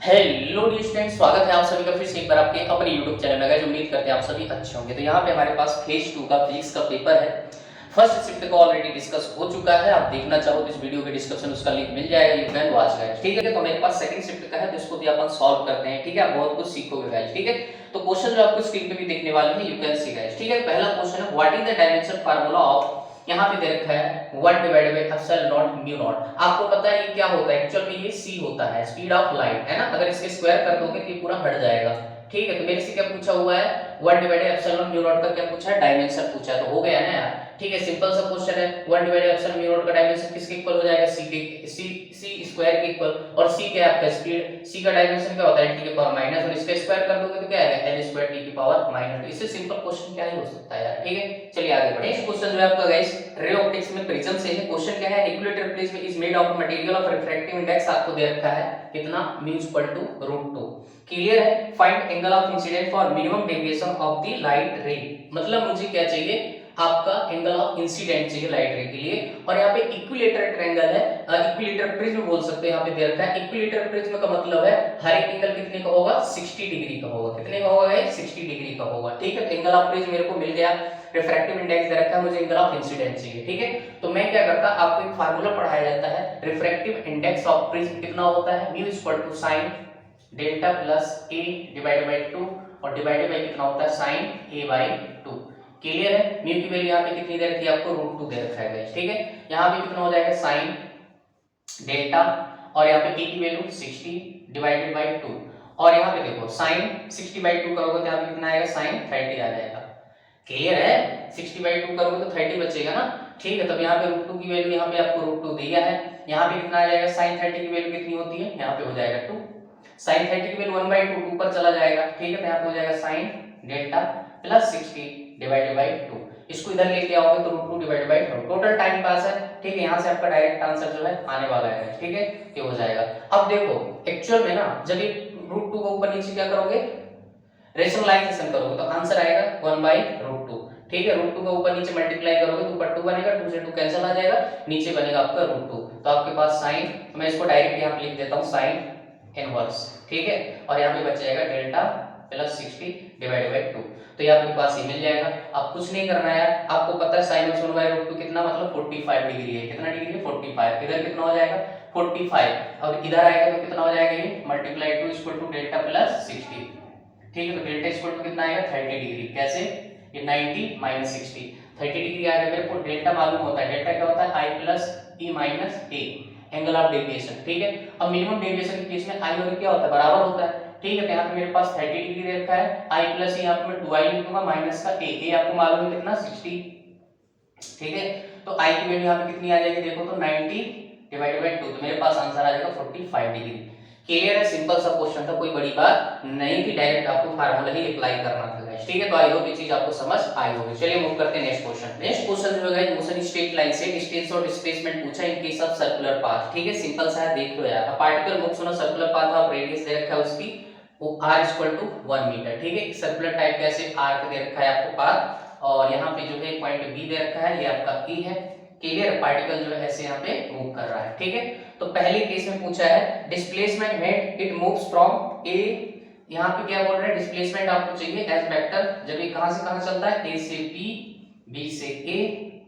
Hello dear student, स्वागत है आप सभी का फिर से एक बार आपके अपने YouTube चैनल में। गाइस उम्मीद करते हैं आप सभी अच्छे होंगे। तो यहाँ पे हमारे पास फेज 2 का फिजिक्स का पेपर है। फर्स्ट शिफ्ट का ऑलरेडी डिस्कस हो चुका है। आप देखना चाहो तो इस वीडियो के डिस्क्रिप्शन उसका लिंक मिल जाएगा, यू कैन वॉच गाइस। ठीक है, तो मेरे पास सेकंड शिफ्ट का है तो इसको भी अपन सॉल्व करते हैं। ठीक है, आप बहुत कुछ सीखोगे गाइस। ठीक है, तो क्वेश्चन जो आपको स्क्रीन पे भी देखने वाले हैं, यू कैन सी गाइस। ठीक है, पहला क्वेश्चन है what is the dimension formula of, यहाँ पे दे रखा है 1 divided by epsilon not mu naught. आपको पता है ये क्या होता है, एक्चुअल में ये c होता है, स्पीड ऑफ लाइट, है ना। अगर इसके स्क्वायर कर दोगे तो ये पूरा हट जाएगा। ठीक है, तो मेरे से क्या पूछा हुआ है, 1 डिवाइडेड एप्सिलॉन म्यू नॉट का क्या पूछा है, डायमेंशन पूछा है। तो हो गया ना यार। ठीक है, सिंपल सा क्वेश्चन है। 1 डिवाइडेड एप्सिलॉन म्यू नॉट का डायमेंशन किसके इक्वल हो जाएगा, c के, c स्क्वायर के इक्वल। और c क्या है आपका स्पीड, c का डायमेंशन क्या होता है, t की पावर माइनस, और इसका स्क्वायर कर दोगे तो क्या आएगा, l स्क्वायर t की पावर माइनस। इससे सिंपल क्वेश्चन क्या ही हो सकता है यार। ठीक है, चलिए आगे बढ़े। नेक्स्ट क्वेश्चन जो है आपका गाइस रे ऑप्टिक्स में प्रिज्म से है। क्वेश्चन क्या है, equilateral prism is made of material of refractive index आपको दे रखा है कितना, μ √2। क्लियर है, find angle of incident for minimum deviation of the light रे। मतलब मुझे क्या चाहिए, आपका एंगल ऑफ इंसिडेंट चाहिए लाइट रे के लिए। और यहाँ पे इक्विलेटरल ट्रायंगल है, इक्विलेटरल प्रिज्म बोल सकते हैं। यहाँ पे दे रखा है इक्विलेटरल प्रिज्म का मतलब है हर एक एंगल कितने का होगा, 60 डिग्री का होगा। कितने का होगा गाइस, 60 डिग्री का होगा। ठीक है, एंगल ऑफ प्रिज्म मेरे को मिल गया, रिफ्रैक्टिव इंडेक्स दे रखा है, मुझे एंगल ऑफ इंसिडेंट चाहिए। ठीक है, तो मैं क्या करता, आपको एक फार्मूला पढ़ाया जाता है, रिफ्रैक्टिव इंडेक्स ऑफ प्रिज्म कितना होता है, μ sin delta plus a divided by 2 और डिवाइडेड बाय कितना होता है sin a बाय 2। क्लियर है, म्यू की वैल्यू यहाँ पे कितनी दे रखी है आपको, √2 दे रखा है गाइस। ठीक है, यहाँ पे कितना हो जाएगा sin डेल्टा, और यहाँ पे a की वैल्यू 60 डिवाइडेड बाय 2, और यहाँ पे देखो sin 60 बाय 2 करोगे तो यहाँ पे कितना आएगा, sin 30 आ जाएगा। क्लियर है, 60 बाय 2 करोगे तो 30 बचेगा ना। ठीक है, तब यहाँ पे √2 की वैल्यू यहाँ पे आपको √2 दिया है। यहाँ पे कितना आ जाएगा, sin 30 की वैल्यू कितनी होती है, यहाँ पे हो जाएगा 2। sin 30 की वैल्यू 1/2 ऊपर चला जाएगा। ठीक है, तो यहाँ पे हो जाएगा sin delta plus 60 divided by 2। इसको इधर लेके आओगे तो √2 divided by 2। Total time pass है। ठीक है, यहाँ से आपका डायरेक्ट आंसर जो है आने वाला है। ठीक है, ये हो जाएगा। अब देखो एक्चुअल में ना, जब ये √2 को ऊपर नीचे क्या करोगे, रेशनलाइजेशन करोगे तो आंसर आएगा 1/√2। ठीक है, √2 का ऊपर नीचे मल्टीप्लाई करोगे तो ऊपर 2 बनेगा, 2 से 2 कैंसिल आ जाएगा, नीचे बनेगा आपका √2। तो आपके पास साइन, तो मैं इसको डायरेक्ट यहाँ पे लिख देता हूँ साइन इनवर्स। ठीक है, और यहाँ पे बच जाएगा डेल्टा प्लस 60 डिवाइडेड बाय 2। तो ये आपके पास ही मिल जाएगा। अब कुछ नहीं करना है, आपको पता है साइन 1/√2 कितना, मतलब 45 डिग्री है। कितना डिग्री है, 45। इधर कितना हो जाएगा 45, और इधर आएगा तो कितना हो जाएगा, ये multiply 2 equal to delta plus 60। ठीक है, तो डेल्टा इक्वल टू कितना आएगा, 30 डिग्री। कैसे, ये 90 माइनस 60, 30 डिग्री आ गया। मेरे को डेल्टा मालूम होता है, डेल्टा क्या होता है, i plus e minus a, angle of deviation. ठीक है, अब मिनिमम डेविएशन के केस में i और e क्या होता है, बराबर होता है। ठीक है, तो यहाँ पे मेरे पास 30 डिग्री दे रखा है, i प्लस e यहाँ पे मैं 2i लिख दूंगा, माइनस का a आपको मालूम है कितना, 60। ठीक है, तो i की वैल्यू यहाँ पे कितनी आ जाएगी, देखो तो 90 डिवाइडेड बाय 2, तो मेरे पास आंसर आ जाएगा 45 डिग्री। क्लियर है, सिंपल सा क्वेश्चन था, कोई बड़ी बात नहीं थी, डायरेक्ट आपको फार्मूला ही अप्लाई करना था गाइस। ठीक है, तो आई होप ये चीज आपको समझ आई होगी। चलिए मूव करते हैं नेक्स्ट क्वेश्चन। नेक्स्ट क्वेश्चन जो है गाइस, मोशन स्ट्रेट लाइन से डिस्टेंस और डिस्प्लेसमेंट पूछा in case of circular path. ठीक है, सिंपल सा है, देख लो यार। A particle moves on a circular path of radius दे रखा है उसकी, वो r इक्वल टू 1 मीटर। ठीक है, सर्कुलर टाइप का ऐसे आर्क दे रखा है आपको पाथ, और यहाँ पे जो है पॉइंट B दे रखा है, ये आपका E है। क्लियर, पार्टिकल जो है ऐसे यहाँ पे मूव कर रहा है। ठीक है, तो पहले केस में पूछा है displacement when it moves from A, यहाँ पे क्या बोल रहे हैं, डिस्प्लेसमेंट आपको चाहिए एज वेक्टर, जब ये कहां से कहां चलता है, ए से बी, बी से ए,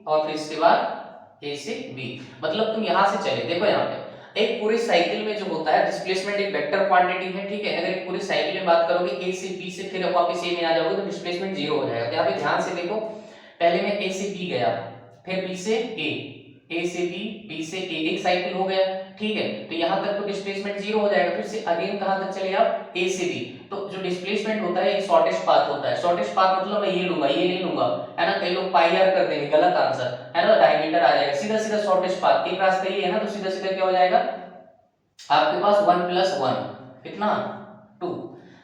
और फिर इसके बाद ए से बी। मतलब तुम यहां से चले, देखो यहाँ पे एक पूरी साइकिल में जो होता है डिस्प्लेसमेंट एक वेक्टर क्वांटिटी है। ठीक है, अगर एक पूरी साइकिल में बात करोगे ए से बी से फिर वापस ए में आ जाओगे तो डिस्प्लेसमेंट 0 हो जाएगा। तो यहाँ पे ध्यान से देखो, पहले मैं ए से बी गया, फिर बी से ए से बी, बी से ए, एक साइकिल हो गया। ठीक है, तो यहां तक तो डिस्प्लेसमेंट 0 हो जाएगा। फिर से अगेन कहां तक चले आप, ए से बी। तो जो डिस्प्लेसमेंट होता है एक शॉर्टेस्ट पाथ होता है। शॉर्टेस्ट पाथ मतलब मैं ये लूंगा, ये नहीं लूंगा, है ना। कई लोग पाई आर कर देंगे, गलत आंसर है ना, डायमीटर आ जाएगा। सीधा सीधा शॉर्टेस्ट पाथ, एक रास्ता ये है ना, तो सीधा सीधा क्या हो जाएगा आपके पास 1 + 1 कितना, 2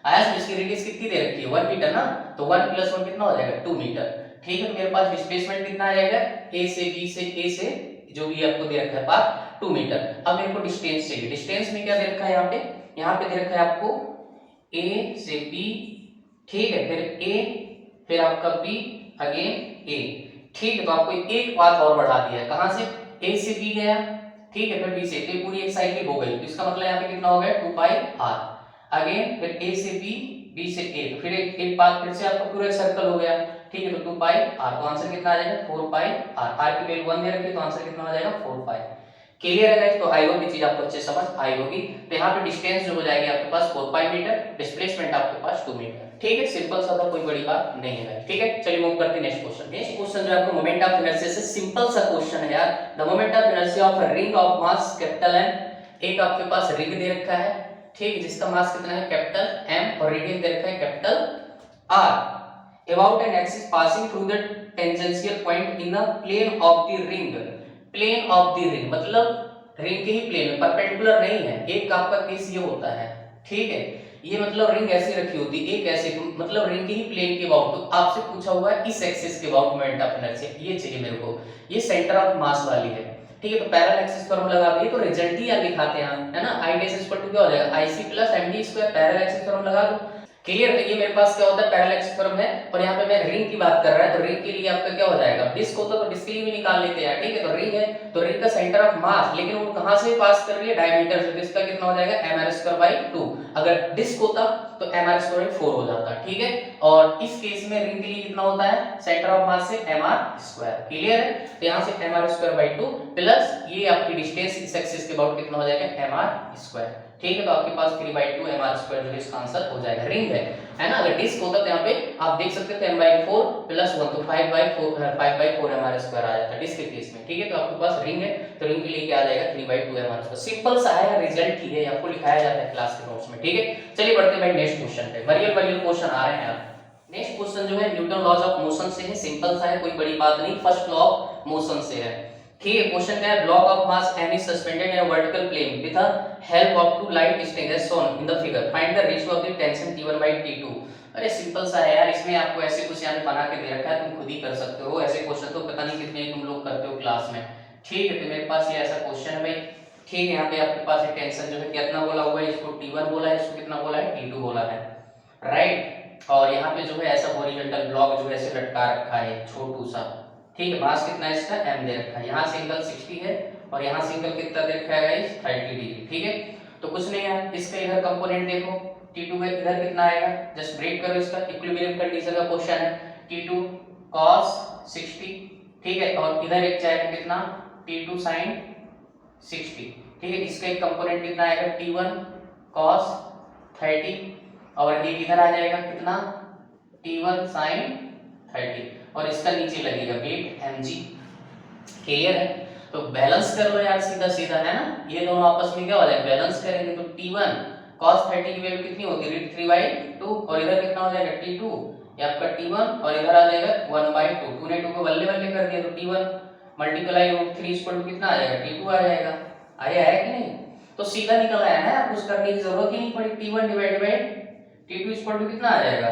आया। तो इसकी रेडियस कितनी दे रखी है, 1 मीटर ना, तो 1 + 1 कितना हो जाएगा, 2 मीटर। ठीक है, तो मेरे पास डिस्प्लेसमेंट कितना आ जाएगा, ए से बी से ए से जो भी आपको दे रखा है पाथ 2 मीटर। अब मेरे को डिस्टेंस चाहिए। डिस्टेंस में क्या दे रखा है, यहाँ पे दे रखा है आपको ए से बी। ठीक है, फिर ए, फिर आपका बी, अगेन ए। ठीक है, तो आपको एक पाथ और बढ़ा दिया है, कहां से, ए से बी गया। ठीक है, फिर बी से, तो पूरी एक साइकिल हो गई। तो इसका मतलब यहाँ पे कितना हो गया, 2 पाई आर। अगेन फिर ए से बी, बी से ए, तो फिर एक पाथ फिर से आपका पूरा एक सर्कल हो गया, ठीक है। तो 2 पाई आर, तो आंसर कितना आ जाएगा 4 पाई आर। आर की वैल्यू 1 दे रखी है तो आंसर कितना हो जाएगा 4 पाई। क्लियर है गाइस? तो आई होप ये चीज आपको अच्छे समझ आई होगी। तो यहाँ पे डिस्टेंस जो हो जाएगी आपके पास 4 पाई मीटर, डिस्प्लेसमेंट आपके पास 2 मीटर, ठीक है। सिंपल सा था, कोई बड़ी बात नहीं है गाइस, ठीक है। चलिए मूव करते हैं नेक्स्ट क्वेश्चन। नेक्स्ट क्वेश्चन जो आपको मोमेंट ऑफ इनर्शिया से, सिंपल सा क्वेश्चन है यार। The moment of inertia of a ring of mass capital M, एक आपके पास रिंग दे रखा है, ठीक है, जिसका मास कितना है कैपिटल एम और रेडियस दे रखा है capital R, about an axis passing through the tangential point in the plane of the ring. Plane of the ring मतलब रिंग के ही प्लेन में, परपेंडिकुलर नहीं है। एक आपका केस ये होता है, ठीक है, ये मतलब रिंग ऐसी रखी होती है, एक ऐसे मतलब रिंग के ही प्लेन के अबाउट। तो आपसे पूछा हुआ है इस एक्सिस के अबाउट मोमेंट ऑफ इनर्शिया, ये चाहिए मेरे को, ये सेंटर ऑफ मास वाली है, ठीक है। तो पैरेलल एक्सिस पर हम लगा दिए तो रिजल्ट ही यहाँ दिखाते हैं, है ना। आई डैश इक्वल टू क्या हो जाएगा IC plus MD square, parallel axis पर हम लगा दो। क्लियर? तो ये मेरे पास क्या होता है पैरेलल एक्सिस पर है, और यहाँ पे मैं रिंग की बात कर रहा है, तो रिंग के लिए आपका क्या हो जाएगा, डिस्क होता तो डिस्क के लिए भी निकाल लेते हैं, ठीक है। तो रिंग है तो रिंग का सेंटर ऑफ मास, लेकिन वो कहां से पास कर रही है, डायमीटर से, तो इसका कितना हो जाएगा mr²/2। अगर डिस्क होता तो mr²/4 हो जाता, ठीक है। और इस केस में रिंग के लिए कितना होता है, सेंटर ऑफ मास से mr²। क्लियर है? तो यहाँ से mr²/2 प्लस ये आपकी डिस्टेंस इस एक्सिस के अबाउट कितना हो जाएगा mr², ठीक है। तो आपके पास 3/2 mr² जो इसका आंसर हो जाएगा। रिंग है ना। अगर डिस्क होता तो यहाँ पे आप देख सकते थे m/4 प्लस 1, तो 5/4 mr² आ जाता डिस्क के केस में, ठीक है। तो आपके पास रिंग है तो रिंग के लिए क्या आ जाएगा 3/2 mr²। सिंपल सा है, रिजल्ट ही है, आपको लिखाया जाता है क्लास के नोट्स में, ठीक है। चलिए बढ़ते हैं भाई नेक्स्ट क्वेश्चन पे। बढ़िया क्वेश्चन आ रहे हैं यार। नेक्स्ट क्वेश्चन जो है न्यूटन लॉज ऑफ मोशन से है, सिंपल सा है, कोई बड़ी बात नहीं, फर्स्ट लॉ ऑफ मोशन से है, ठीक है। क्वेश्चन क्या है, block of mass m is suspended in a vertical plane with the help of two light strings as shown in the figure. Find the ratio of the tension T1/T2। अरे simple सा है यार, इसमें आपको ऐसे कुछ यहाँ पे बना के दे रखा है, तुम खुद ही कर सकते हो। ऐसे क्वेश्चन तो पता नहीं कितने तुम लोग करते हो क्लास में, ठीक है। तो मेरे पास ये ऐसा क्वेश्चन है भाई, ठीक है। यहाँ पे आपके पास टेंशन जो है कितना बोला हुआ है, इसको T1 बोला है, इसको कितना बोला है T2 बोला है, राइट। और यहाँ पे जो है ऐसा हॉरिजॉन्टल ब्लॉक जो है ऐसे लटका रखा है छोटू सा, ठीक है। मास कितना है इसका m दे रखा है, यहाँ से एंगल 60 है और यहाँ से एंगल कितना दे रखा है गाइस 30 डिग्री, ठीक है। तो कुछ नहीं है, इसका इधर कंपोनेंट देखो T2 में इधर कितना आएगा, जस्ट ब्रेक करो इसका, इक्विलिब्रियम कंडीशन का क्वेश्चन है, T2 cos 60, ठीक है। और इधर एक चाहे कितना T2 sin 60, ठीक है। इसका एक कंपोनेंट कितना आएगा T1 cos 30, और ये इधर आ जाएगा कितना T1 sin 30, और इसका नीचे लगेगा वेट mg। क्लियर है? तो बैलेंस कर लो यार सीधा सीधा, है ना। ये दोनों आपस में क्या हो जाएगा, बैलेंस करेंगे तो T1 cos 30 की वैल्यू कितनी होती है, √3/2, और इधर कितना हो जाएगा T2, ये आपका T1, और इधर आ जाएगा 1/2, 2 ने 2 को बल्ले बल्ले कर दिया, तो T1 मल्टीप्लाई √3 इक्वल टू कितना आ जाएगा T2 आ जाएगा। आया है कि नहीं? तो सीधा निकल आया ना, कुछ करने की जरूरत ही नहीं पड़ी। T1 divided by T2 equal to कितना आ जाएगा,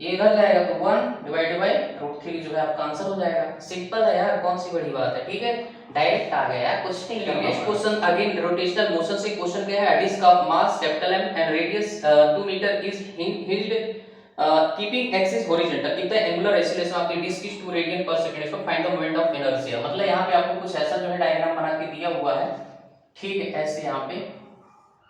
ये इधर जाएगा तो 1 डिवाइडेड बाय √3 जो है आपका आंसर हो जाएगा। सिंपल है यार, कौन सी बड़ी बात है, ठीक है। डायरेक्ट आ गया यार, कुछ नहीं करना। Next question again rotational motion से क्वेश्चन क्या है, disk of mass capital M and radius 2 metre is hinged keeping axis horizontal if the angular acceleration of the disk is 2 radian per second, so find the moment of inertia. मतलब यहाँ पे आपको कुछ ऐसा जो है डायग्राम बना के दिया हुआ है, ठीक है, ऐसे यहाँ पे,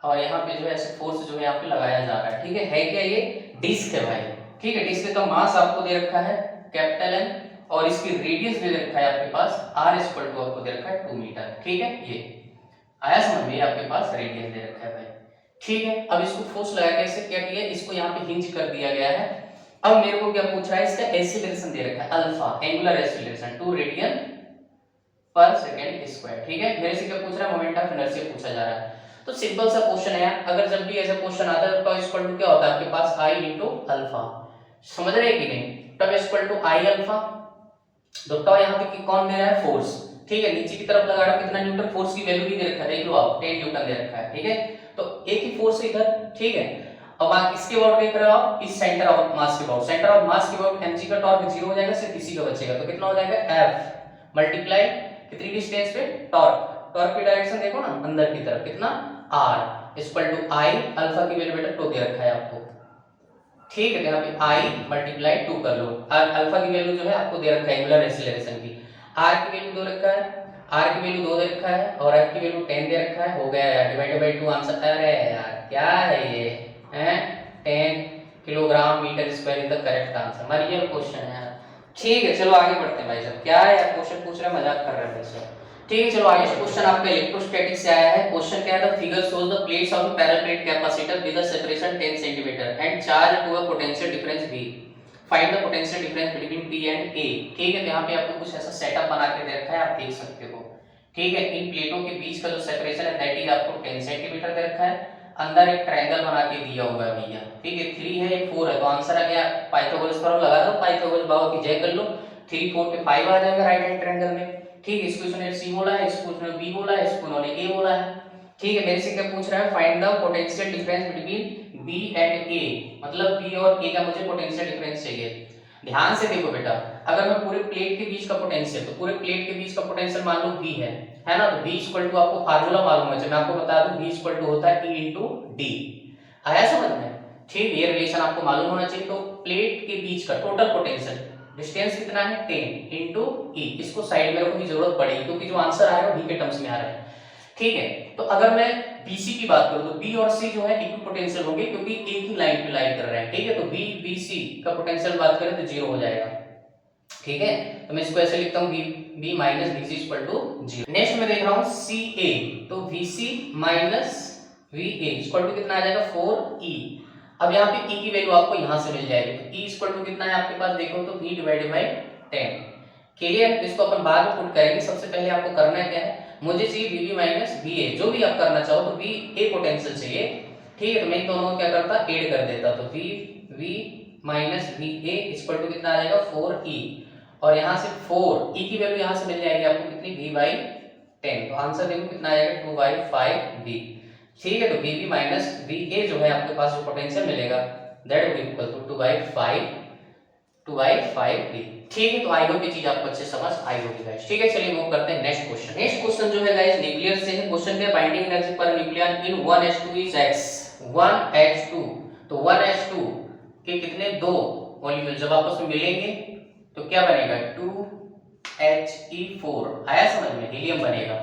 और यहाँ पे जो है ऐसे फोर्स जो है यहाँ पे लगाया जा रहा है, ठीक है क्या ये डिस्क है भाई, ठीक है। डिस्क का मास आपको दे रखा है कैपिटल M, और इसकी रेडियस दे रखा है आपके पास r इक्वल टू आपको दे रखा है 2 मीटर, ठीक है। ये आया समझ में, आपके पास रेडियस दे रखा है भाई, ठीक है। अब इसको फोर्स लगा के ऐसे क्या किया, इसको यहाँ पे हिंज कर दिया गया है। अब मेरे को क्या पूछ रहा है, इसका एक्सीलरेशन दे रखा है alpha, angular acceleration 2 radian per second square, ठीक है। मेरे से क्या पूछ रहा है, मोमेंट ऑफ इनर्शिया पूछा जा रहा है। तो सिंपल सा क्वेश्चन है यार, अगर जब भी ऐसा क्वेश्चन आता है तो इक्वल टू क्या होता है आपके पास I इनटू अल्फा, समझ रहे हैं कि नहीं। तब इक्वल टू I अल्फा, तो टॉ यहाँ पे कौन दे रहा है, फोर्स, ठीक है। नीचे की तरफ लगा रहा कितना न्यूटन, फोर्स की वैल्यू भी दे रखा है, देख लो आप 10 न्यूटन दे रखा है, ठीक है। तो एक ही फोर्स है इधर, ठीक है। अब आप इसके अबाउट देख रहे हो आप, इस सेंटर ऑफ मास के अबाउट, सेंटर ऑफ मास के अबाउट mg का टॉर्क 0 हो जाएगा, सिर्फ इसी का बचेगा, तो कितना हो जाएगा F मल्टीप्लाई कितनी डिस्टेंस पे टॉर्क, टॉर्क की डायरेक्शन देखो ना अंदर की तरफ, कितना r equal to I alpha की वैल्यू बेटा 2 दे रखा है आपको, ठीक है। यहाँ पे I मल्टीप्लाई 2 कर लो, अल्फा की वैल्यू जो है आपको दे रखा है एंगुलर एक्सीलरेशन की, r की वैल्यू 2 रखा है, r की वैल्यू 2 दे रखा है, और f की वैल्यू 10 दे रखा है, हो गया यार डिवाइडेड बाय 2 आंसर। अरे यार क्या है ये, kilogram metre square is the correct answer. मरियल क्वेश्चन है। ठीक है चलो आगे बढ़ते हैं भाई साहब। क्या है यार क्वेश्चन पूछ रहे हैं, मजाक कर रहे हैं भाई साहब। ठीक है चलो आगे क्वेश्चन आपका इलेक्ट्रोस्टैटिक से आया है। क्वेश्चन क्या है, the figure shows the plates of the parallel plate capacitor with a separation 10 centimetre and charge to a potential difference V। Find the potential difference between P and A। ठीक है तो यहाँ पे आपको कुछ ऐसा सेटअप बना के दे रखा है, आप देख सकते हो। ठीक है इन प्लेटों के बीच का जो सेपरेशन है दैट इज आपको 10 सेंटीमीटर दे रखा है। अंदर एक ट्रायंगल बना के दिया हुआ है भैया। ठीक है 3 है एक 4 है, तो आंसर आ गया पाइथागोरस थ्योरम लगा दो, पाइथागोरस बाबा की जय कर लो। 3 4 पे 5 आ जाएगा राइट हैंड ट्रायंगल में। ठीक है इसको इसने C बोला है, इसको इसने B बोला है, इसको उन्होंने A बोला है। ठीक है मेरे से क्या पूछ रहा है, find the potential difference between B and A। मतलब B और A का मुझे पोटेंशियल डिफरेंस चाहिए। ध्यान से देखो बेटा, अगर मैं पूरे प्लेट के बीच का पोटेंशियल, तो पूरे प्लेट के बीच का पोटेंशियल मान लो V है ना, तो V इक्वल टू आपको फार्मूला मालूम है, मैं आपको बता दूं V इक्वल टू होता है E इनटू D। आया समझ में? ठीक ये रिलेशन आपको मालूम होना चाहिए। तो प्लेट के बीच का टोटल पोटेंशियल डिस्टेंस कितना है 10 इनटू E। इसको साइड में रखो की जरूरत पड़ेगी क्योंकि जो आंसर आ रहा है V के टर्म्स में आ रहा है। ठीक है तो अगर मैं BC की बात करूं तो B और C जो है इक्वल पोटेंशियल होंगे क्योंकि एक ही लाइन पे लाइन कर रहे हैं। ठीक है तो B BC का पोटेंशियल बात करें तो 0 हो जाएगा। ठीक है तो मैं इसको ऐसे लिखता हूं B minus BC equal to 0। Next मैं देख रहा हूं CA, तो VC minus VA equal to कितना आ जाएगा 4E। अब यहाँ पे E की वैल्यू आपको यहाँ से मिल जाएगी, तो E इक्वल टू कितना है आपके पास देखो तो V डिवाइडेड बाय 10। क्लियर? इसको अपन बाद में पुट करेंगे, सबसे पहले आपको करना है क्या है, मुझे चाहिए VB माइनस VA। जो भी आप करना चाहो तो VA पोटेंशियल चाहिए। ठीक है तो मैं इन दोनों को क्या करता ऐड कर देता, तो VV minus VA equal to कितना आ जाएगा 4E। और यहाँ से 4E की वैल्यू यहाँ से मिल जाएगी आपको कितनी V बाई 10। तो आंसर देखो कितना आ जाएगा 2 बाई 5V। ठीक है तो VB माइनस VA जो है आपके पास जो पोटेंशियल मिलेगा that will equal to 2 by 5V। ठीक है तो आई होप ये चीज आपको अच्छे समझ आई होगी गाइस। ठीक है चलिए मूव करते हैं नेक्स्ट क्वेश्चन। नेक्स्ट क्वेश्चन जो है गाइस न्यूक्लियर से है। क्वेश्चन के binding energy per nucleon in 1s2 is x 1h2। तो 1h2 के कितने दो मॉलिक्यूल जब आपस में मिलेंगे तो क्या बनेगा 2He4। आया समझ में? हीलियम बनेगा।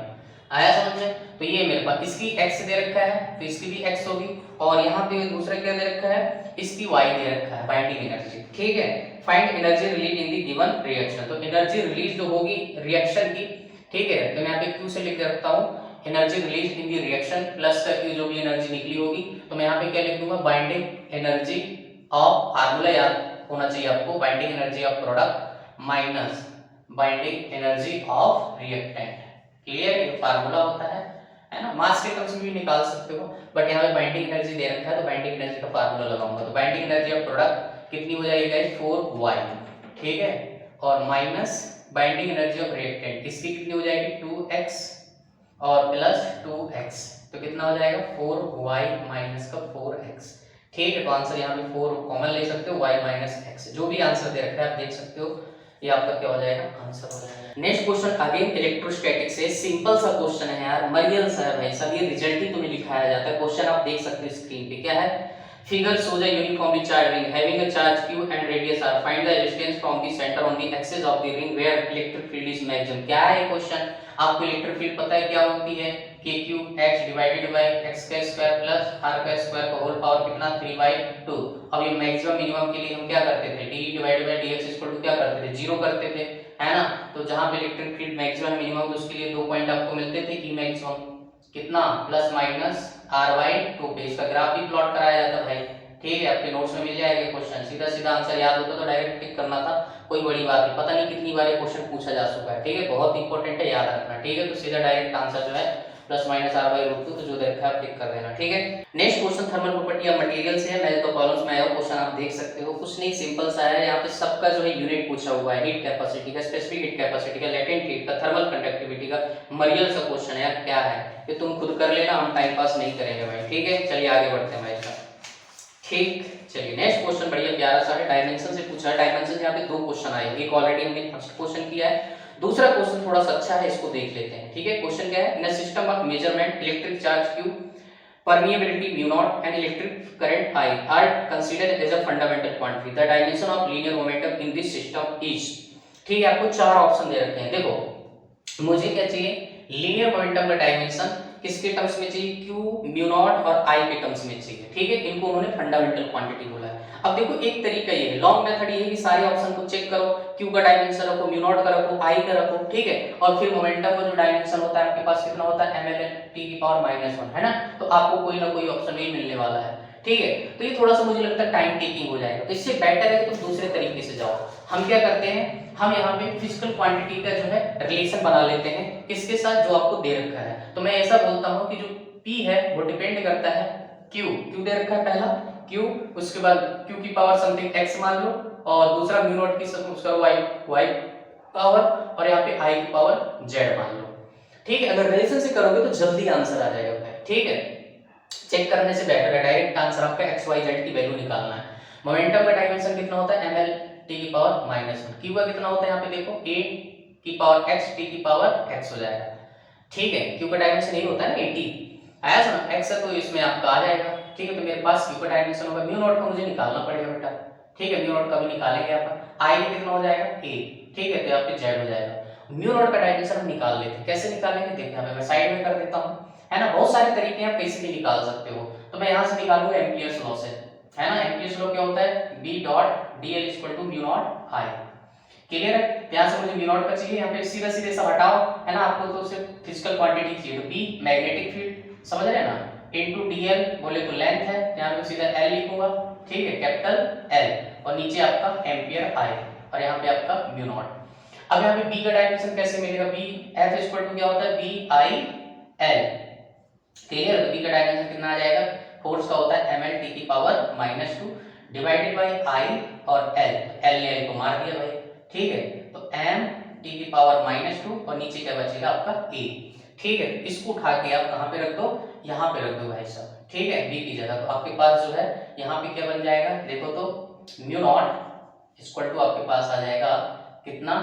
आया समझ में? तो ये मेरे पास इसकी x दे रखा है तो इसकी भी x होगी, और यहाँ पे दूसरा क्या दे रखा है, इसकी y दे रखा है बाइंडिंग एनर्जी। ठीक है find energy release in the given reaction. तो एनर्जी रिलीज जो होगी रिएक्शन की, ठीक है तो मैं यहाँ पे Q से लिख रखता हूँ energy release in the reaction plus का Q जो भी एनर्जी निकली होगी, तो मैं यहाँ पे क्या लिख दूंगा बाइंडिंग एनर्जी ऑफ, फार्मूला याद होना चाहिए आपको, binding energy of product minus binding energy of reactant. Clear? ये फार्मूला होता है ना, मास के टर्म्स में भी निकाल सकते हो, बट यहाँ पे बाइंडिंग एनर्जी दे रखा है तो बाइंडिंग एनर्जी का फार्मूला लगाऊंगा। तो बाइंडिंग एनर्जी ऑफ प्रोडक्ट कितनी हो जाएगी गाइस 4y। ठीक है और minus binding energy of reactant इसकी कितनी हो जाएगी 2x और प्लस 2x, तो कितना हो जाएगा 4y माइनस का 4x। ठीक है तो आंसर यहाँ पे 4 कॉमन ले सकते हो, y माइनस x जो भी आंसर दे रखा है आप देख सकते हो, ये आपका क्या हो जाएगा आंसर हो जाएगा। नेक्स्ट क्वेश्चन अगेन इलेक्ट्रोस्टैटिक से, सिंपल सा क्वेश्चन है यार, मरियल सा है भाई साहब, ये रिजल्ट ही तुम्हें लिखाया जाता है। क्वेश्चन आप देख सकते हो स्क्रीन पे, क्या है, figure shows a uniformly charged ring having a charge q and radius r. Find the distance from the center on the axis of the ring where electric field is maximum. क्या है question? आपको electric field पता है क्या होती है, kq h divided by x का square plus r का स्क्वायर का होल पावर कितना 3/2। अब ये मैक्सिमम मिनिमम के लिए हम क्या करते थे, d divided by dx equal to क्या करते थे 0 करते थे, है ना। तो जहां पे इलेक्ट्रिक फील्ड मैक्सिमम मिनिमम तो उसके लिए 2 पॉइंट आपको मिलते थे, e मैक्सिमम कितना प्लस माइनस r/2 पे इसका ग्राफ भी प्लॉट कराया जाता भाई। ठीक है आपके नोट्स में मिल जाएगा क्वेश्चन, सीधा सीधा आंसर याद होता तो डायरेक्ट टिक करना था, कोई बड़ी बात नहीं, पता नहीं कितनी बार ये क्वेश्चन पूछा जा चुका है। ठीक है बहुत इंपॉर्टेंट है, याद रखना। ठीक है तो सीधा डायरेक्ट आंसर जो है प्लस माइनस r/2 तो जो देखा है आप टिक कर देना। ठीक है next question thermal property of material से है। मैं तो कॉलम्स में आया हूं, क्वेश्चन आप देख सकते हो, कुछ नहीं सिंपल सा है। यहाँ पे सबका जो है यूनिट पूछा हुआ है, हीट कैपेसिटी का, स्पेसिफिक हीट कैपेसिटी का, लेटेंट हीट का, थर्मल कंडक्टिविटी का, मरियल सा क्वेश्चन है यार, क्या है ये तुम खुद कर लेना, हम टाइम पास नहीं करेंगे भाई। ठीक है चलिए आगे बढ़ते हैं भाई साहब। ठीक चलिए नेक्स्ट क्वेश्चन बढ़िया प्यारा सा है, डायमेंशन से पूछा है। डायमेंशन यहाँ पे 2 क्वेश्चन आए, एक ऑलरेडी हमने फर्स्ट क्वेश्चन किया है, दूसरा क्वेश्चन थोड़ा सा अच्छा है, इसको देख लेते हैं। ठीक है क्वेश्चन क्या है, in a system of measurement electric charge q permeability mu naught and electric current I are considered as a fundamental quantity. The dimension of linear momentum in this system is। ठीक है आपको 4 option दे रखे हैं, देखो मुझे क्या चाहिए linear momentum का डायमेंशन किसके टर्म्स में चाहिए, क्यू म्यू नॉट और आई के टर्म्स में चाहिए, ठीक है। इनको उन्होंने फंडामेंटल क्वांटिटी बोला है। अब देखो एक तरीका ये है, लॉन्ग मेथड ये है कि सारे ऑप्शन को चेक करो, क्यू का डायमेंशन रखो, म्यू नॉट का रखो, आई का रखो, ठीक है, और फिर मोमेंटम का जो डायमेंशन होता है आपके पास कितना होता है, ml t की पावर -1, है ना। तो आपको कोई ना कोई ऑप्शन ही मिलने वाला है, ठीक है। तो ये थोड़ा सा मुझे लगता है टाइम टेकिंग हो जाएगा, तो इससे बेटर है कि तुम दूसरे तरीके से जाओ। हम क्या करते हैं, हम यहाँ पे फिजिकल क्वांटिटी का जो है रिलेशन बना लेते हैं किसके साथ, जो आपको दे रखा है। तो मैं ऐसा बोलता हूँ कि जो P है वो डिपेंड करता है Q दे रखा है पहला Q, उसके बाद Q की पावर समथिंग x मान लो, और दूसरा म्यू नॉट की उसका y पावर, और यहाँ पे I की पावर z मान लो, ठीक है। अगर रिलेशन से करोगे तो जल्दी आंसर आ जाएगा भाई, ठीक है। चेक करने से बेटर है डायरेक्ट आंसर आपका x y z की वैल्यू निकालना है। मोमेंटम का डायमेंशन कितना होता है, ml t की पावर -1, q का कितना होता है, यहाँ पे देखो a की पावर x t की पावर x हो जाएगा, ठीक है। q का डायमेंशन यही होता है ना 80, आया समझ, x है तो इसमें आपका आ जाएगा, ठीक है। तो मेरे पास q का डायमेंशन होगा, म्यू नॉट का मुझे निकालना पड़ेगा बेटा, ठीक है। म्यू नॉट का भी निकालेंगे यहाँ पर, i कितना हो जाएगा a, ठीक है, तो यहाँ पे z हो जाएगा। म्यू नॉट का डायमेंशन हम निकाल लेते हैं, कैसे निकालेंगे देखते हैं, मैं साइड में कर देता हूँ, है ना। बहुत सारे तरीके आप कैसे भी निकाल सकते हो, तो मैं यहाँ से निकालूंगा एम्पियर्स लॉ से, है ना। एम्पियर्स लॉ क्या होता है, b dot dl equal to mu naught i, clear है। यहाँ से मुझे म्यू नॉट का चाहिए, यहाँ पे सीधा सीधे सब हटाओ, है ना। आपको तो सिर्फ फिजिकल क्वांटिटी चाहिए, तो b मैग्नेटिक फील्ड, समझ रहे हैं ना, इनटू dl बोले तो लेंथ है, यहाँ पे सीधा l लिखूंगा, ठीक है, कैपिटल L, और नीचे आपका एम्पियर I, और यहाँ पे आपका म्यू नॉट। अब यहाँ पे b का डायमेंशन कैसे मिलेगा, b f इक्वल टू क्या होता है, b i l, क्लियर। तो b का डायमेंशन कितना आ जाएगा, फोर्स का होता है ml t की पावर -2 डिवाइडेड बाय i और l, l ने l को मार दिया भाई, ठीक है। तो m t की पावर -2 और नीचे क्या बचेगा आपका a, ठीक है। इसको उठा के आप कहाँ पे रख दो, यहाँ पे रख दो भाई साहब, ठीक है, b की जगह। तो आपके पास जो है यहाँ पे क्या बन जाएगा, देखो तो म्यू नॉट इक्वल टू आपके पास आ जाएगा कितना,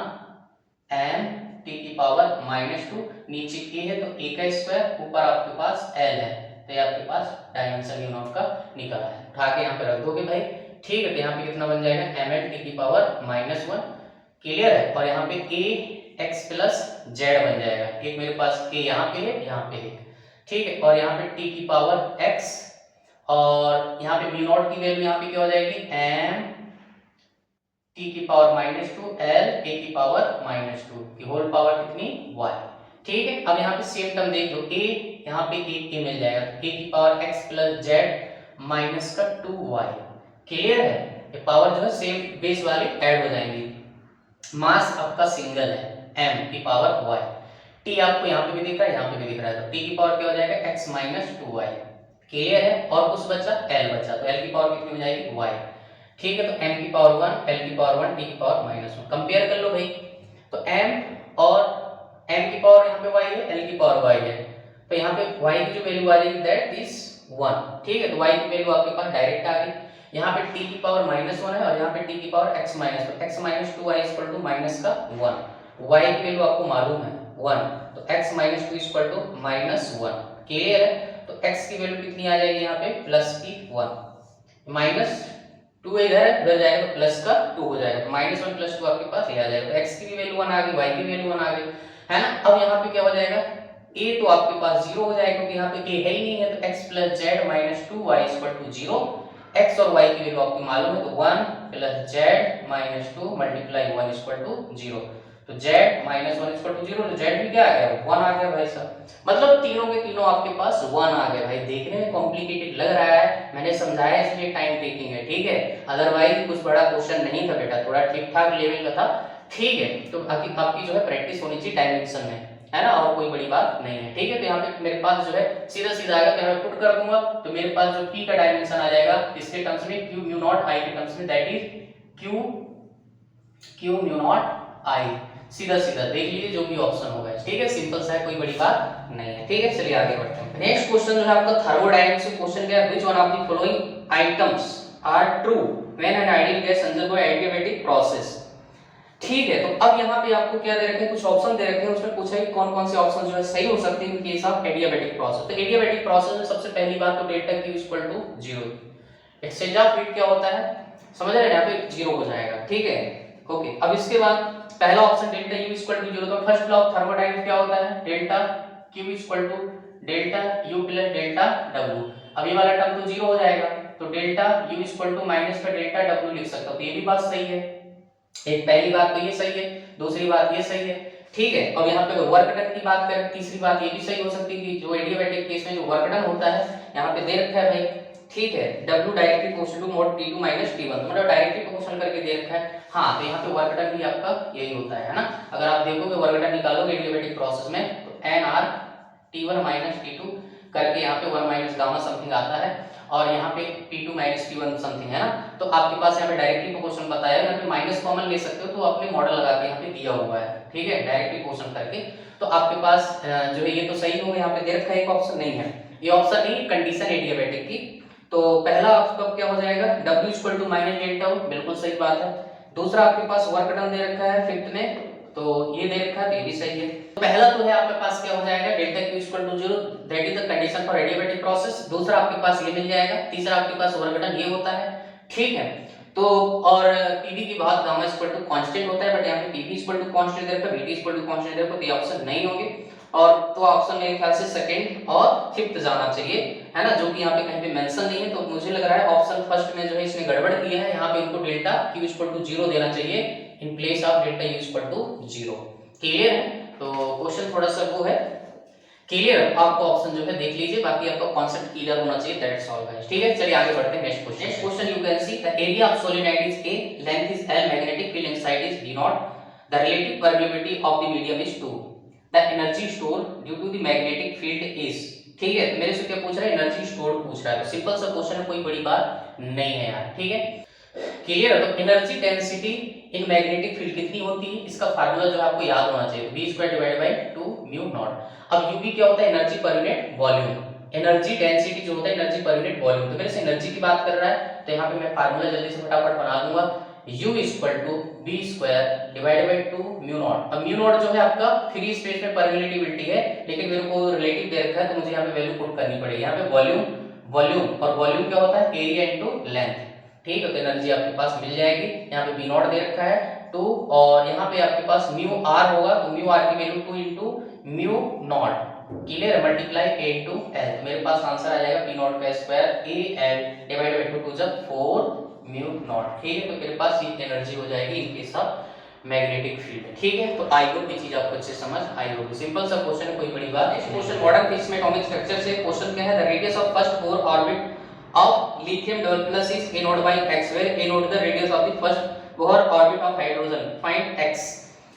m t की पावर -2, नीचे a है तो a का स्क्वायर, ऊपर आपके पास l है, तो ये आपके पास डायमेंशन म्यू नॉट का निकला है, उठा के यहाँ पे रख दोगे भाई, ठीक है। तो यहाँ पे कितना बन जाएगा, ml t की पावर -1, क्लियर है, और यहाँ पे a x प्लस z बन जाएगा, एक मेरे पास a यहाँ पे है, यहाँ पे है, ठीक है, और यहाँ पे t की पावर x, और यहाँ पे म्यू नॉट की वैल्यू यहाँ पे क्या हो जाएगी, m t की पावर -2 l a की पावर -2 की होल पावर कितनी y, ठीक है। अब यहाँ पे सेम टर्म देख लो, a यहाँ पे a मिल जाएगा, a की power x plus z minus का 2y, क्लियर है। ये पावर जो है सेम बेस वाले ऐड हो जाएंगी। मास आपका सिंगल है m की पावर y, t आपको यहाँ पे भी दिख रहा है, यहाँ पे भी दिख रहा है, तो t की पावर क्या हो जाएगा, x माइनस 2y, क्लियर है। और कुछ बचा, l बचा, तो l की पावर कितनी हो जाएगी y, ठीक है। तो m की पावर 1, l की पावर 1, t की पावर -1, कंपेयर कर लो भाई। तो m और m की पावर यहाँ पे y है, l की पावर y है, तो यहाँ पे y की जो वैल्यू आ जाएगी दैट इज 1, ठीक है। तो y की वैल्यू आपके पास डायरेक्ट आ गई, यहाँ पे t की पावर -1 है, और यहाँ पे t की power x -2y equal to minus का 1, y की वैल्यू आपको मालूम है 1, तो x -2 इक्वल टू -1, क्लियर है। तो x की वैल्यू कितनी आ जाएगी यहाँ पे, प्लस की 1, -2 इधर है, उधर जाएगा तो प्लस का 2 हो जाएगा, तो -1 प्लस 2 आपके पास ये आ जाएगा। तो x की भी वैल्यू 1 आ गई, y की वैल्यू 1 आ गई, है ना। अब यहाँ पे क्या हो जाएगा, a तो आपके पास 0 हो जाएगा, क्योंकि यहाँ पे a है ही नहीं है, तो x plus z minus 2y equal to 0, x और y की वैल्यू आपको मालूम है, तो 1 plus z minus 2 multiply 1 equal to 0, तो z माइनस 1 इक्वल टू 0, तो z भी क्या आ गया, 1 आ गया भाई साहब। मतलब तीनों के तीनों आपके पास 1 आ गए भाई। देखने में कॉम्प्लिकेटेड लग रहा है, मैंने समझाया इसलिए टाइम टेकिंग है, ठीक है। अदरवाइज कुछ बड़ा क्वेश्चन नहीं था बेटा, थोड़ा ठीक ठाक लेवल का था, ठीक है। तो आपकी जो है प्रैक्टिस होनी चाहिए डायमेंशन में, है ना, और कोई बड़ी बात नहीं है, ठीक है। तो यहाँ पे मेरे पास जो है सीधा सीधा आएगा, तो मैं पुट कर दूंगा, तो मेरे पास जो p का डायमेंशन आ जाएगा किसके टर्म्स में, q म्यू नॉट i के टर्म्स में, that is q mu naught i, सीधा सीधा देख लीजिए जो भी ऑप्शन होगा, ठीक है। सिंपल सा है, कोई बड़ी बात नहीं है, ठीक है। चलिए आगे बढ़ते हैं। नेक्स्ट क्वेश्चन जो है आपका थर्मोडायनेमिक्स क्वेश्चन क्या है, which one of the following items are true when an ideal gas undergo adiabatic process, ठीक है। तो अब यहाँ पे आपको क्या दे रखे हैं, कुछ ऑप्शन दे रखे हैं, उसमें पूछा है कौन कौन से ऑप्शन जो है सही हो सकते हैं in case of adiabatic process. तो एडियाबैटिक प्रोसेस में सबसे पहली बात तो delta Q equal to 0, exchange of heat क्या होता है, समझ रहे हैं, यहाँ पे 0 हो जाएगा, ठीक है, ओके। अब इसके बाद पहला option delta U equal to 0, तो फर्स्ट लॉ ऑफ थर्मोडायनेमिक्स क्या होता है, delta Q equal to delta U plus delta W. अब ये वाला टर्म तो जीरो हो जाएगा, तो delta U equal to minus का डेल्टा डब्ल्यू लिख सकता हूं। तो ये भी बात सही है, एक पहली बात तो ये सही है, दूसरी बात ये सही है, ठीक है। अब यहाँ पे वर्क डन की बात करें, तीसरी बात ये भी सही हो सकती है कि जो एडियाबैटिक केस में जो वर्क डन होता है यहाँ पे दे रखा है भाई, ठीक है, W directly proportional to mod T2 minus T1, मतलब डायरेक्टली प्रोपोर्शनल करके दे रखा है। हाँ, तो यहाँ पे वर्क डन भी आपका यही होता है ना। अगर आप देखोगे वर्क डन निकालोगे एडियाबैटिक प्रोसेस में तो NR T1 माइनस T2 करके यहाँ पे 1 माइनस गामा समथिंग आता है और यहाँ पे P2 माइनस T1 समथिंग है ना। तो आपके पास यहाँ पे डायरेक्टली प्रोपोर्शनल बताया, यहाँ पे माइनस कॉमन ले सकते हो तो अपने मॉडल लगा के यहाँ पे दिया हुआ है, ठीक है, डायरेक्टली प्रोपोर्शनल करके। तो आपके पास जो है ये तो सही होगा, यहाँ पे दे रखा है, एक ऑप्शन नहीं है, ये ऑप्शन नहीं, कंडीशन एडियाबैटिक की। तो पहला आपका क्या हो जाएगा, W equal to minus delta, बिल्कुल सही बात है। दूसरा आपके पास वर्क डन दे रखा है फिफ्थ में, तो ये दे रखा है, ये भी सही है। तो पहला तो है आपके पास क्या हो जाएगा, delta Q equal to 0, that is the condition for adiabatic process. दूसरा आपके पास ये मिल जाएगा, तीसरा आपके पास वर्क डन ये होता है, ठीक है। तो और पीवी की बात गामा इक्वल टू कांस्टेंट होता है, बट यहाँ पे पीवी इक्वल टू कांस्टेंट दे रखा है, वीटी इक्वल टू कांस्टेंट दे रखा है, तो ये ऑप्शन नहीं होंगे। और तो ऑप्शन मेरे ख्याल से सेकंड और फिफ्थ जाना चाहिए, है ना, जो कि यहाँ पे कहीं पे मेंशन नहीं है। तो मुझे लग रहा है ऑप्शन फर्स्ट में जो है इसने गड़बड़ किया है, यहाँ पे इनको डेल्टा Q इक्वल टू 0 देना चाहिए in place of delta U equal to 0। Clear है? तो क्वेश्चन थोड़ा सा वो है क्लियर, आपको ऑप्शन जो है देख लीजिए, बाकी आपका कांसेप्ट क्लियर होना चाहिए, दैट्स ऑल गाइस, ठीक है। चलिए आगे बढ़ते हैं next question. Next question you can see the area of solenoid is A, length is L, magnetic field inside is D naught, the relative permeability of the medium is 2, the energy store due to the magnetic field is, ठीक है। मेरे से क्या पूछ रहा है, energy store पूछ रहा है, तो सिंपल सा क्वेश्चन है, कोई बड़ी बात नहीं है यार, ठीक है, क्लियर है। तो energy density in magnetic field कितनी होती है, इसका फार्मूला जो आपको याद होना चाहिए, v² divided by 2 mu naught. अब ub क्या होता है, energy per unit volume, energy density जो होता है एनर्जी पर यूनिट वॉल्यूम। तो मेरे से एनर्जी की बात कर रहा है, तो यहाँ पे मैं फार्मूला जल्दी से फटाफट बना दूंगा, u equal to v² divided by 2 mu naught. अब म्यू नॉट जो है आपका फ्री स्पेस में परमिटिविटी है, लेकिन मेरे को रिलेटिव दे रखा है, तो मुझे यहाँ पे वैल्यू पुट करनी पड़ेगी। यहाँ पे वॉल्यूम और वॉल्यूम क्या होता है, एरिया इनटू लेंथ, ठीक है। तो एनर्जी आपके पास मिल जाएगी, यहाँ पे v नॉट दे रखा है 2, और यहाँ पे आपके पास म्यू r होगा, तो म्यू r की value 2 into mu naught, clear, multiply a into l। तो मेरे पास आंसर आ जाएगा v नॉट का square a l divided by 2 two जब 4 म्यू नॉट, ठीक है। तो मेरे पास ये एनर्जी हो जाएगी इन केस ऑफ मैग्नेटिक फील्ड, ठीक है। तो आई होप ये चीज आपको अच्छे समझ आई होगी, सिंपल सा क्वेश्चन है, कोई बड़ी बात नहीं। क्वेश्चन मॉडर्न फिजिक्स में एटॉमिक स्ट्रक्चर से क्वेश्चन क्या है, the radius of first 4 orbit of lithium double plus is a node by x, where a node the radius of the first 4 orbit of hydrogen, find x।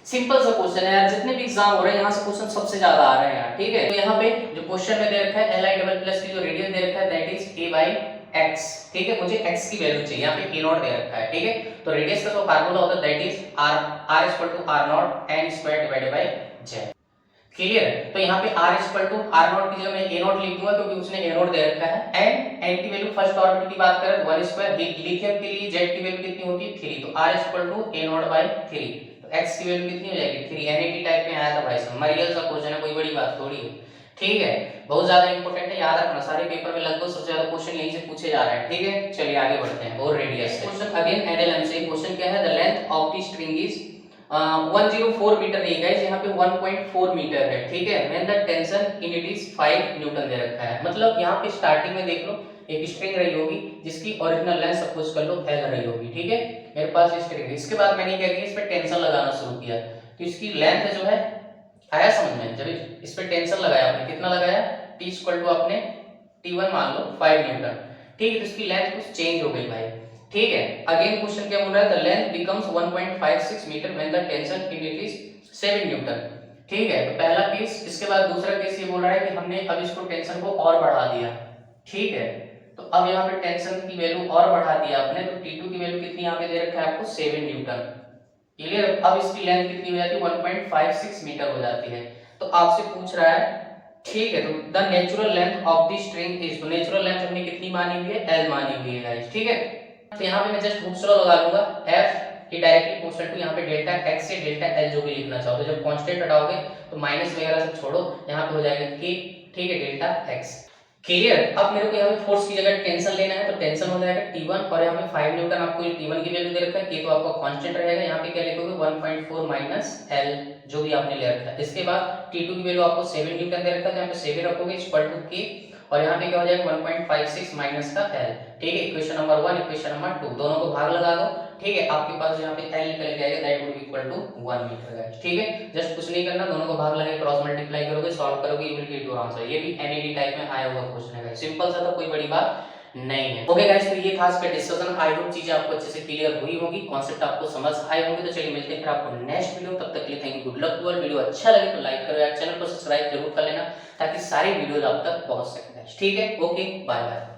Simple सा question है यार, जितने भी exam हो रहे हैं यहाँ से क्वेश्चन सबसे ज्यादा आ रहे हैं यार, ठीक है। तो यहाँ पे जो क्वेश्चन में दे रखा है li डबल प्लस की जो रेडियस दे रखा है that is a by x, ठीक है, मुझे x की वैल्यू चाहिए, यहाँ पे a नॉट दे रखा है, ठीक है। तो रेडियस का जो फार्मूला होता है that is r equal to r naught n square divided by z, clear. तो यहाँ पे r equal to r naught की जगह मैं a नॉट लिख दूंगा, क्योंकि उसने a नॉट दे रखा है, एंड n की वैल्यू फर्स्ट ऑर्बिट की बात करें तो 1 स्क्वायर, लिथियम के लिए z की वैल्यू कितनी होती है 3, तो r equal to a naught by 3, तो x की वैल्यू कितनी हो जाएगी 3। NAT टाइप में आया था भाई साहब, मरियल सा क्वेश्चन है, कोई बड़ी बात थोड़ी है, ठीक है, बहुत ज्यादा इंपॉर्टेंट है, याद रखना, सारे पेपर में लगभग सबसे ज्यादा क्वेश्चन यहीं से पूछे जा रहे हैं, ठीक है। चलिए आगे बढ़ते हैं। और रेडियस क्वेश्चन अगेन NLM से क्वेश्चन क्या है, the length of the string is 104 metre नहीं गाइस, यहाँ पे 1.4 मीटर है, ठीक है। When the tension in it is 5 newton दे रखा है, मतलब यहाँ पे स्टार्टिंग में देख लो एक स्ट्रिंग रही होगी जिसकी ओरिजिनल लेंथ सपोज कर लो L रही होगी, ठीक है, मेरे पास स्ट्रिंग है। इसके बाद मैंने क्या किया, इस पे टेंशन लगाना शुरू किया, तो इसकी लेंथ जो है आया समझ में, जब इस पे टेंशन लगाया आपने, कितना लगाया T इक्वल टू आपने T1 मान लो 5 न्यूटन, ठीक है। तो इसकी लेंथ कुछ चेंज हो गई भाई, ठीक है। अगेन क्वेश्चन क्या बोल रहा है, the length becomes 1.56 metre when the tension in it is 7 newton, ठीक है। तो पहला केस, इसके बाद दूसरा केस ये बोल रहा है कि हमने अब इसको टेंशन को और बढ़ा दिया, ठीक है। तो अब यहाँ पे टेंशन की वैल्यू और बढ़ा दिया आपने, तो T2 की वैल्यू कितनी यहाँ पे दे रखा है आपको 7 न्यूटन, क्लियर। अब इसकी लेंथ कितनी हो जाती है 1.56 मीटर हो जाती है। तो आपसे पूछ रहा है, ठीक है, तो the natural length of the string is, तो नेचुरल लेंथ हमने कितनी मानी हुई है L मानी हुई है गाइस, ठीक है। तो यहाँ पे मैं जस्ट बुक्स लॉ लगा लूंगा, F की डायरेक्टली प्रोपोर्शनल टू यहाँ पे डेल्टा x से डेल्टा L जो भी लिखना चाहो, तो जब कांस्टेंट हटाओगे तो माइनस वगैरह सब छोड़ो, यहाँ पे हो जाएगा k, ठीक है, डेल्टा x। क्लियर। अब मेरे को यहाँ पे फोर्स की जगह टेंशन लेना है, तो टेंशन हो जाएगा T1 और यहाँ पे 5 न्यूटन आपको T1 की वैल्यू दे रखा है, K तो आपका कांस्टेंट रहेगा, यहाँ पे क्या लिखोगे 1.4 माइनस L जो भी आपने ले रखा है। इसके बाद T2 की वैल्यू आपको 7 न्यूटन दे रखा है, तो यहाँ पे 7 रखोगे इक्वल टू K और यहाँ पे क्या हो जाएगा 1.56 माइनस का L। ठीक है, इक्वेशन नंबर 1 इक्वेशन नंबर 2 दोनों को भाग लगा दो। ठीक है, आपके पास यहाँ पे L निकल के आएगा, that would be equal to 1 metre guys. ठीक है, जस्ट कुछ नहीं करना, दोनों को भाग लगा के क्रॉस मल्टीप्लाई करोगे, सॉल्व करोगे, you will get your answer. ये भी एनईडी टाइप में आया हुआ क्वेश्चन है गाइस, सिंपल सा था, कोई बड़ी बात नहीं है। ओके गाइस, तो ये खास कर डिस्कशन, आई होप चीजें आपको अच्छे से क्लियर हुई होगी, कॉन्सेप्ट आपको समझ आए होंगे। तो चलिए मिलते हैं फिर आपको नेक्स्ट वीडियो, तब तक के लिए thank you, good luck to all. Video अच्छा लगे तो लाइक करो यार, चैनल को सब्सक्राइब जरूर कर लेना ताकि सारी वीडियोज आप तक पहुंच सके। ठीक है, ओके, बाय बाय।